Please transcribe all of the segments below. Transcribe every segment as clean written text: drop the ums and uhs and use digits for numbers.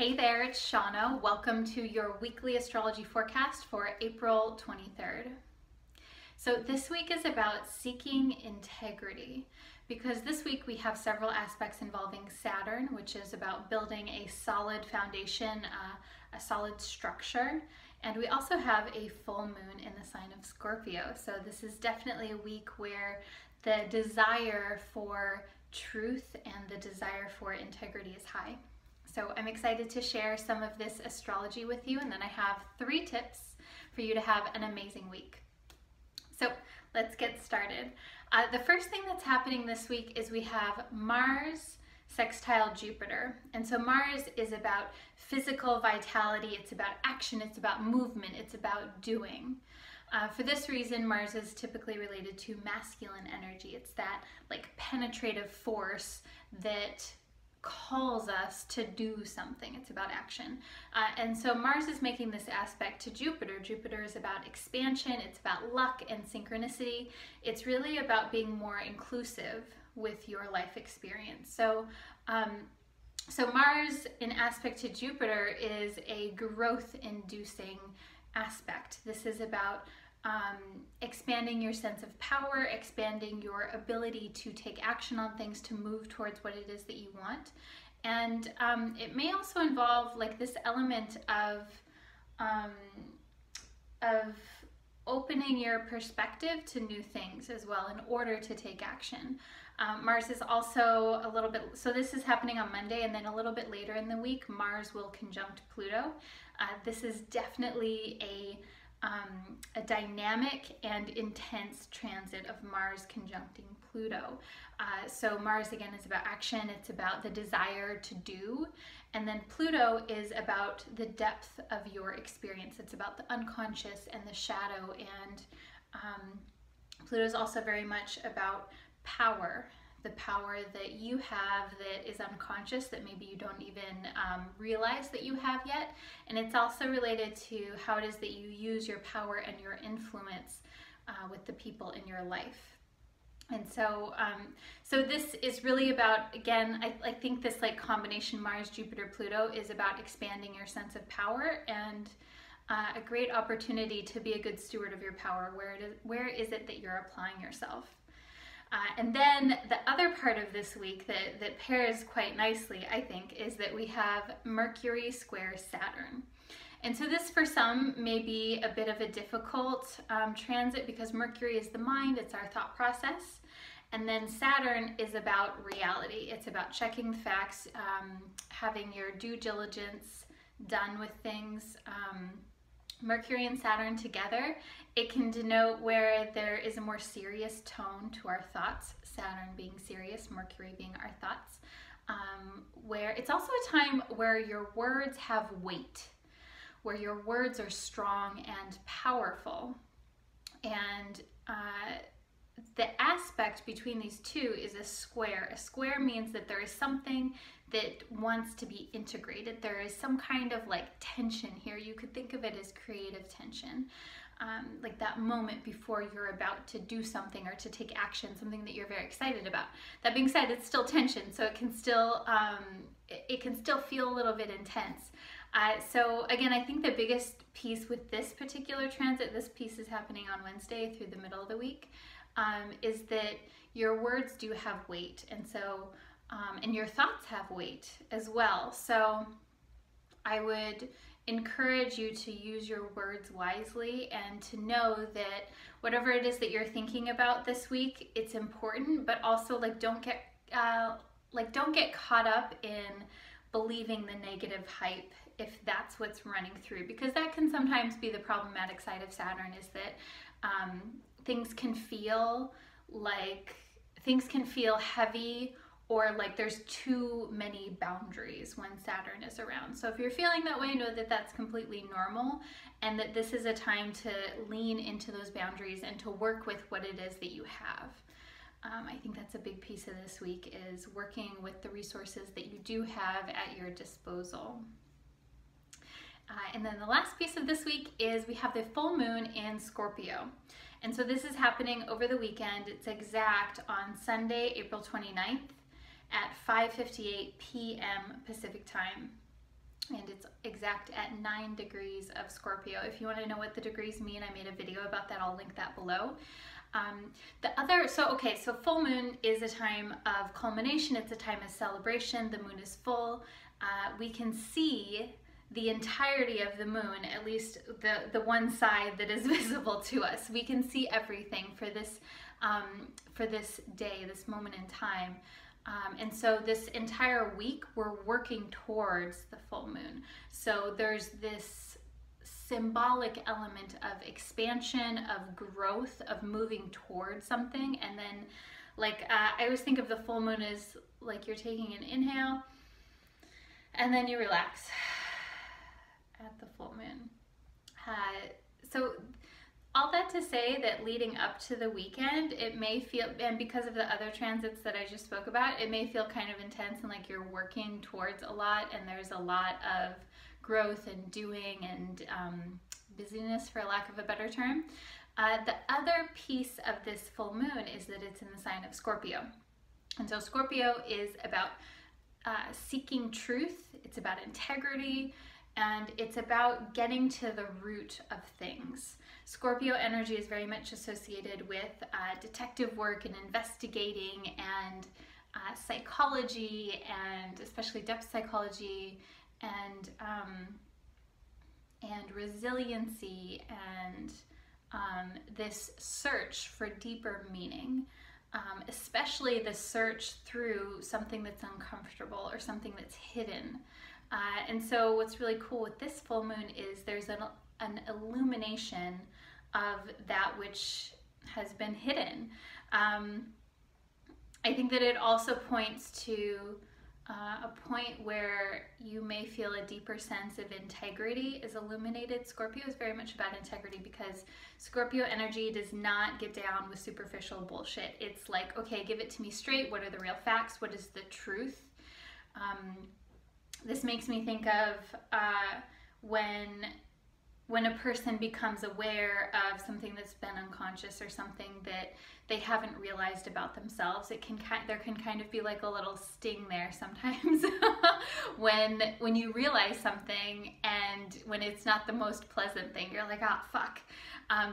Hey there, it's Shauna. Welcome to your weekly astrology forecast for April 23rd. So this week is about seeking integrity because this week we have several aspects involving Saturn, which is about building a solid foundation, a solid structure. And we also have a full moon in the sign of Scorpio. So this is definitely a week where the desire for truth and the desire for integrity is high. So I'm excited to share some of this astrology with you, and then I have 3 tips for you to have an amazing week. So let's get started. The first thing that's happening this week is we have Mars sextile Jupiter. And so Mars is about physical vitality, it's about action, it's about movement, it's about doing. For this reason, Mars is typically related to masculine energy. It's that like penetrative force that calls us to do something. It's about action. And so Mars is making this aspect to Jupiter. Jupiter is about expansion, it's about luck and synchronicity. It's really about being more inclusive with your life experience. So Mars in aspect to Jupiter is a growth-inducing aspect. This is about expanding your sense of power, expanding your ability to take action on things, to move towards what it is that you want. And it may also involve like this element of opening your perspective to new things as well in order to take action. Mars is also a little bit, so this is happening on Monday, and then a little bit later in the week, Mars will conjunct Pluto. This is definitely a dynamic and intense transit of Mars conjuncting Pluto. So Mars again is about action, it's about the desire to do, and then Pluto is about the depth of your experience. It's about the unconscious and the shadow, and Pluto is also very much about power. The power that you have that is unconscious, that maybe you don't even realize that you have yet. And it's also related to how it is that you use your power and your influence with the people in your life. And so so this is really about, again, I think this like combination Mars, Jupiter, Pluto is about expanding your sense of power and a great opportunity to be a good steward of your power. Where is it that you're applying yourself? And then the other part of this week that pairs quite nicely, I think, is that we have Mercury square Saturn. And so this for some may be a bit of a difficult transit because Mercury is the mind, it's our thought process. And then Saturn is about reality. It's about checking the facts, having your due diligence done with things. Mercury and Saturn together, it can denote where there is a more serious tone to our thoughts, Saturn being serious, Mercury being our thoughts, where it's also a time where your words have weight, where your words are strong and powerful. And the aspect between these two is a square. A square means that there is something that wants to be integrated. There is some kind of like tension here. You could think of it as creative tension, like that moment before you're about to do something or to take action, something that you're very excited about. That being said, it's still tension, so it can still feel a little bit intense. So again, I think the biggest piece with this particular transit, this piece is happening on Wednesday through the middle of the week, is that your words do have weight, and so and your thoughts have weight as well. So I would encourage you to use your words wisely and to know that whatever it is that you're thinking about this week, it's important, but also like don't get caught up in believing the negative hype if that's what's running through, because that can sometimes be the problematic side of Saturn, is that things can feel heavy, or like there's too many boundaries when Saturn is around. So if you're feeling that way, know that that's completely normal, and that this is a time to lean into those boundaries and to work with what it is that you have. I think that's a big piece of this week, is working with the resources that you do have at your disposal. And then the last piece of this week is we have the full moon in Scorpio. And so this is happening over the weekend. It's exact on Sunday, April 29th at 5:58 p.m. Pacific time. and it's exact at 9 degrees of Scorpio. If you want to know what the degrees mean, I made a video about that. I'll link that below. So full moon is a time of culmination. It's a time of celebration. The moon is full. We can see the entirety of the moon, at least the one side that is visible to us. We can see everything for this day, this moment in time. And so this entire week, we're working towards the full moon. So there's this symbolic element of expansion, of growth, of moving towards something. And then, like, I always think of the full moon as like you're taking an inhale and then you relax at the full moon. So all that to say that leading up to the weekend, it may feel, and because of the other transits that I just spoke about, it may feel kind of intense and like you're working towards a lot, and there's a lot of growth and doing and busyness, for lack of a better term. The other piece of this full moon is that it's in the sign of Scorpio. And so Scorpio is about seeking truth, it's about integrity, and it's about getting to the root of things. Scorpio energy is very much associated with detective work and investigating and psychology, and especially depth psychology, and resiliency, and this search for deeper meaning, especially the search through something that's uncomfortable or something that's hidden. And so what's really cool with this full moon is there's an illumination of that which has been hidden. I think that it also points to a point where you may feel a deeper sense of integrity is illuminated. Scorpio is very much about integrity because Scorpio energy does not get down with superficial bullshit. It's like, okay, give it to me straight. What are the real facts? What is the truth? This makes me think of when a person becomes aware of something that's been unconscious or something that they haven't realized about themselves. There can kind of be like a little sting there sometimes when you realize something, and when it's not the most pleasant thing, you're like, ah, fuck.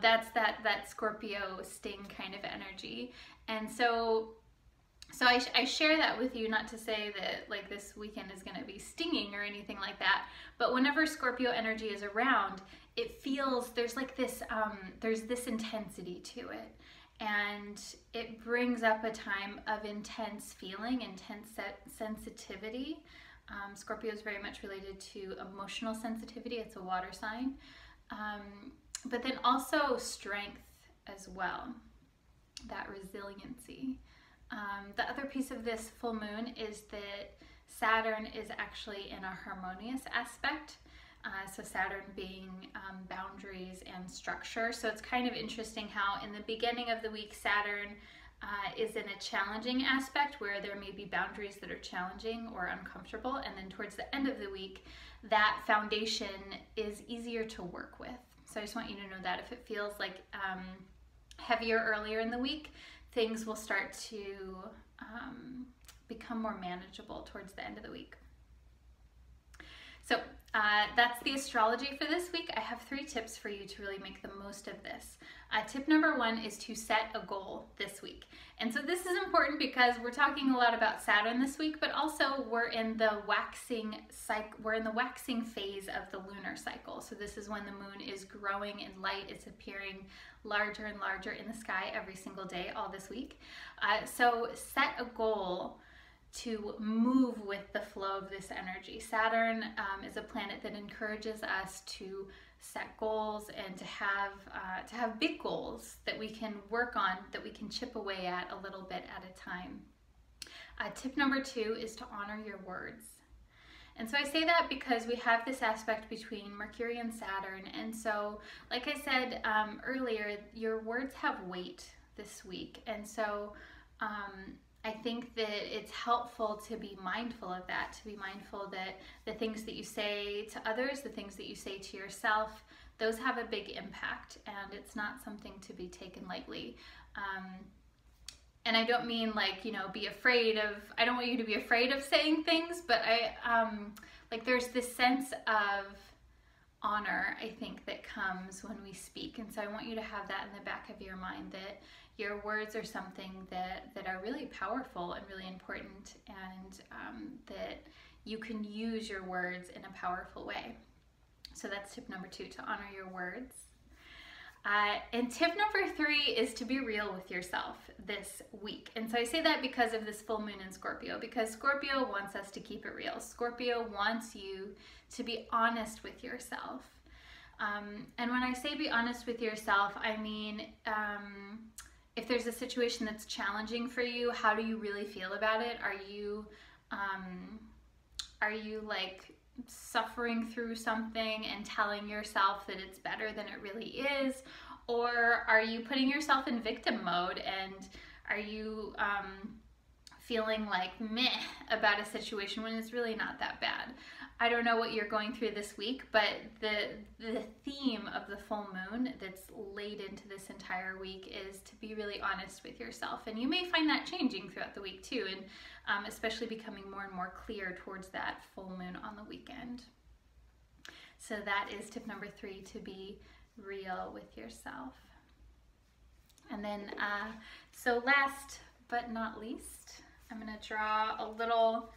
That's that Scorpio sting kind of energy. And so I share that with you, not to say that like this weekend is going to be stinging or anything like that, but whenever Scorpio energy is around, it feels there's like this there's this intensity to it, and it brings up a time of intense feeling, intense sensitivity. Scorpio is very much related to emotional sensitivity. It's a water sign, but then also strength as well, that resiliency. The other piece of this full moon is that Saturn is actually in a harmonious aspect. So Saturn being boundaries and structure. So it's kind of interesting how in the beginning of the week, Saturn is in a challenging aspect where there may be boundaries that are challenging or uncomfortable. And then towards the end of the week, that foundation is easier to work with. So I just want you to know that if it feels like heavier earlier in the week, things will start to become more manageable towards the end of the week. So that's the astrology for this week. I have 3 tips for you to really make the most of this. Tip number 1 is to set a goal this week. And so this is important because we're talking a lot about Saturn this week, but also we're in the waxing phase of the lunar cycle. So this is when the moon is growing in light. It's appearing larger and larger in the sky every single day all this week. So set a goal to move with the flow of this energy. Saturn is a planet that encourages us to set goals and to have big goals that we can work on, that we can chip away at a little bit at a time. Tip number 2 is to honor your words. And so I say that because we have this aspect between Mercury and Saturn. And so, like I said earlier, your words have weight this week. And so I think that it's helpful to be mindful of that, to be mindful that the things that you say to others, the things that you say to yourself, those have a big impact, and it's not something to be taken lightly. and I don't mean like, you know, be afraid of, I don't want you to be afraid of saying things, but like there's this sense of honor, I think, that comes when we speak. And so I want you to have that in the back of your mind, that your words are something that are really powerful and really important, and that you can use your words in a powerful way. So that's tip number 2, to honor your words. And tip number 3 is to be real with yourself this week. And so I say that because of this full moon in Scorpio, because Scorpio wants us to keep it real. Scorpio wants you to be honest with yourself. And when I say be honest with yourself, I mean, if there's a situation that's challenging for you, how do you really feel about it? Are you like suffering through something and telling yourself that it's better than it really is? Or are you putting yourself in victim mode, and are you feeling like meh about a situation when it's really not that bad? I don't know what you're going through this week, but the theme of the full moon that's laid into this entire week is to be really honest with yourself. And you may find that changing throughout the week too, and especially becoming more and more clear towards that full moon on the weekend. So that is tip number 3, to be real with yourself. And then, so last but not least, I'm going to draw a little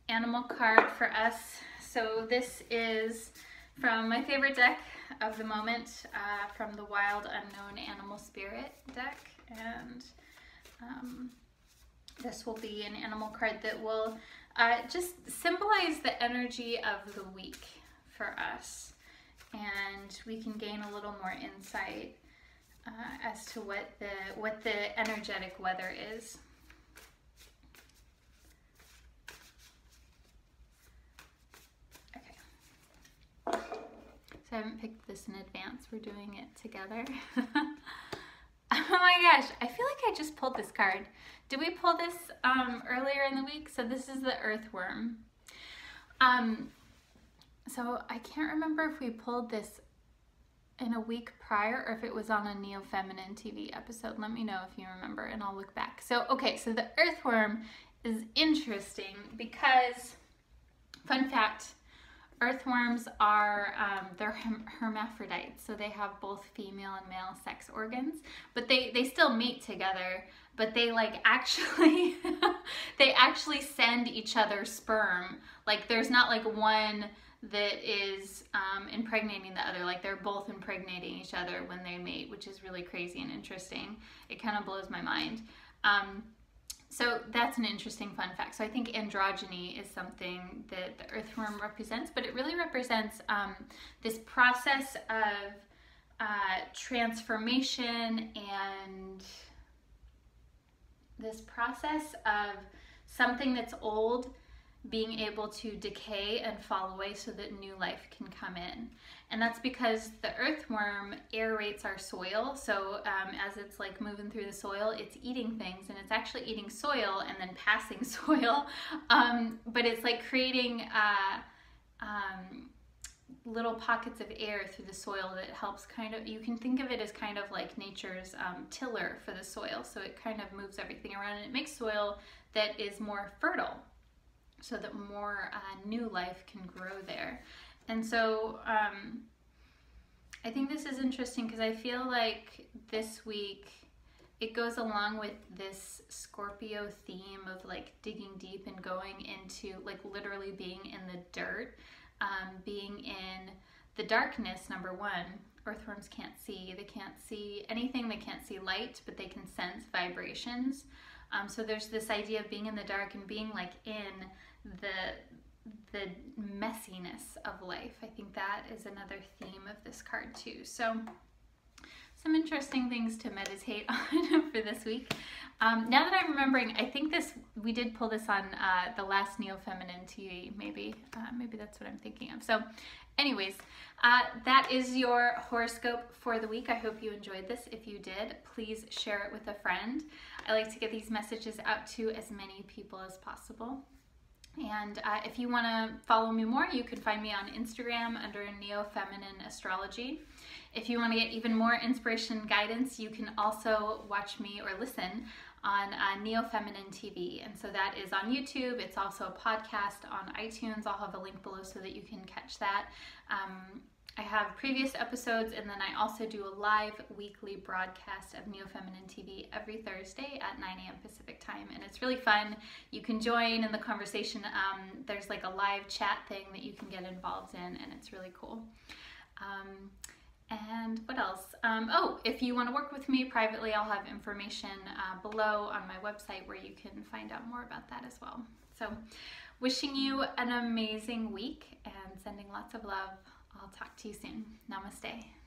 animal card for us. So this is from my favorite deck of the moment, from the Wild Unknown Animal Spirit deck. And this will be an animal card that will just symbolize the energy of the week for us. And we can gain a little more insight as to what the energetic weather is. Okay. So I haven't picked this in advance. We're doing it together. Oh my gosh, I feel like I just pulled this card. Did we pull this earlier in the week? So this is the Earthworm. So I can't remember if we pulled this in a week prior or if it was on a Neo Feminine TV episode. Let me know if you remember and I'll look back. So, okay, so the Earthworm is interesting because, fun fact, earthworms are, they're hermaphrodites, so they have both female and male sex organs, but they still mate together, but they like actually, they actually send each other sperm. Like there's not like one that is impregnating the other, like they're both impregnating each other when they mate, which is really crazy and interesting. It kind of blows my mind. So that's an interesting fun fact. So I think androgyny is something that the earthworm represents, but it really represents this process of transformation and this process of something that's old being able to decay and fall away so that new life can come in. And that's because the earthworm aerates our soil. So as it's like moving through the soil, it's eating things, and it's actually eating soil and then passing soil. But it's like creating little pockets of air through the soil that helps kind of, you can think of it as kind of like nature's tiller for the soil. So it kind of moves everything around and it makes soil that is more fertile, so that more new life can grow there. And so I think this is interesting because I feel like this week it goes along with this Scorpio theme of like digging deep and going into like literally being in the dirt, being in the darkness. Number one, earthworms can't see. They can't see anything. They can't see light, but they can sense vibrations. So there's this idea of being in the dark and being like in the messiness of life. I think that is another theme of this card too. So some interesting things to meditate on for this week. Now that I'm remembering, I think we did pull this on the last Neo Feminine TV, maybe that's what I'm thinking of. So anyways, that is your horoscope for the week. I hope you enjoyed this. If you did, please share it with a friend. I like to get these messages out to as many people as possible. And if you want to follow me more, you can find me on Instagram under Neo Feminine Astrology. If you want to get even more inspiration and guidance, you can also watch me or listen on Neo Feminine TV. And so that is on YouTube. It's also a podcast on iTunes. I'll have a link below so that you can catch that. I have previous episodes, and then I also do a live weekly broadcast of Neo Feminine TV every Thursday at 9 a.m. Pacific time, and it's really fun. You can join in the conversation. There's like a live chat thing that you can get involved in, and it's really cool. And what else? Oh, if you want to work with me privately, I'll have information below on my website where you can find out more about that as well. So wishing you an amazing week and sending lots of love. I'll talk to you soon. Namaste.